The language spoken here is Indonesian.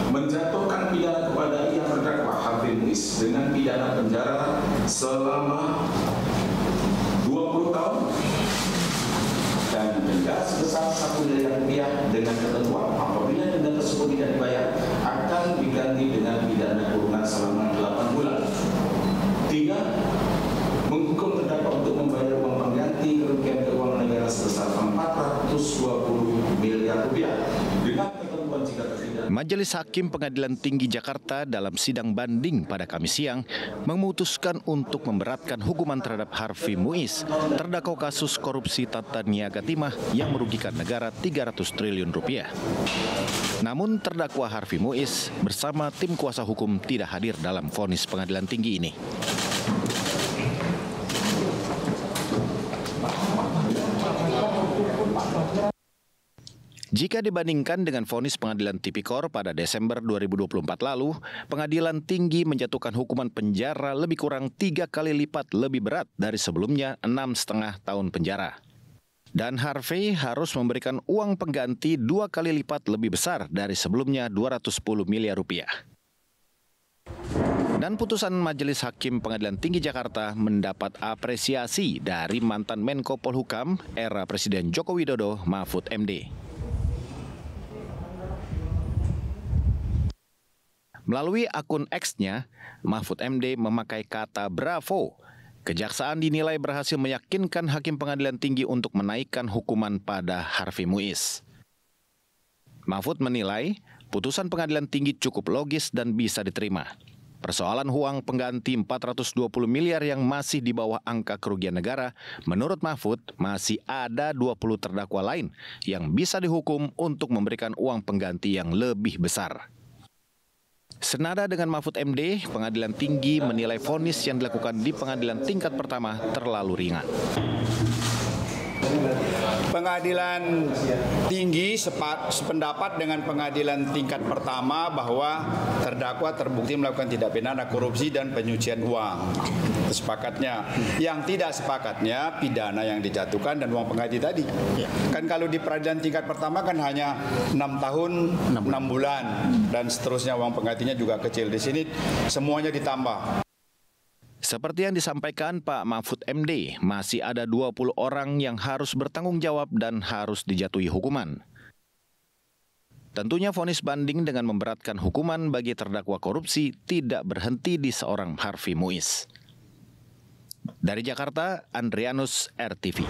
menjatuhkan pidana kepada yang terdakwa Harvey Muiz dengan pidana penjara selama 20 tahun dan denda sebesar 1 miliar rupiah dengan ketentuan apabila denda tersebut tidak dibayar akan diganti dengan pidana kurungan selama 8 bulan. 3. Menghukum terdakwa untuk membayar uang pengganti kerugian keuangan negara sebesar 420 miliar rupiah dengan ketentuan jika tidak. Majelis Hakim Pengadilan Tinggi Jakarta dalam sidang banding pada Kamis siang memutuskan untuk memberatkan hukuman terhadap Harvey Muiz, terdakwa kasus korupsi tata niaga timah yang merugikan negara 300 triliun rupiah. Namun terdakwa Harvey Muiz bersama tim kuasa hukum tidak hadir dalam vonis pengadilan tinggi ini. Jika dibandingkan dengan vonis pengadilan tipikor pada Desember 2024 lalu, pengadilan tinggi menjatuhkan hukuman penjara lebih kurang 3 kali lipat lebih berat dari sebelumnya 6,5 tahun penjara. Dan Harvey harus memberikan uang pengganti 2 kali lipat lebih besar dari sebelumnya 210 miliar rupiah. Dan putusan Majelis Hakim Pengadilan Tinggi Jakarta mendapat apresiasi dari mantan Menko Polhukam era Presiden Joko Widodo, Mahfud MD. Melalui akun X-nya, Mahfud MD memakai kata bravo. Kejaksaan dinilai berhasil meyakinkan Hakim Pengadilan Tinggi untuk menaikkan hukuman pada Harvey Muiz. Mahfud menilai putusan Pengadilan Tinggi cukup logis dan bisa diterima. Persoalan uang pengganti 420 miliar yang masih di bawah angka kerugian negara, menurut Mahfud masih ada 20 terdakwa lain yang bisa dihukum untuk memberikan uang pengganti yang lebih besar. Senada dengan Mahfud MD, Pengadilan Tinggi menilai vonis yang dilakukan di pengadilan tingkat pertama terlalu ringan. Pengadilan Tinggi sependapat dengan pengadilan tingkat pertama bahwa terdakwa terbukti melakukan tindak pidana korupsi dan pencucian uang. Sepakatnya. Yang tidak sepakatnya pidana yang dijatuhkan dan uang pengganti tadi. Kan kalau di peradilan tingkat pertama kan hanya 6 tahun 6 bulan dan seterusnya, uang penggantinya juga kecil. Di sini semuanya ditambah. Seperti yang disampaikan Pak Mahfud MD, masih ada 20 orang yang harus bertanggung jawab dan harus dijatuhi hukuman. Tentunya vonis banding dengan memberatkan hukuman bagi terdakwa korupsi tidak berhenti di seorang Harvey Muiz. Dari Jakarta, Andrianus, RTV.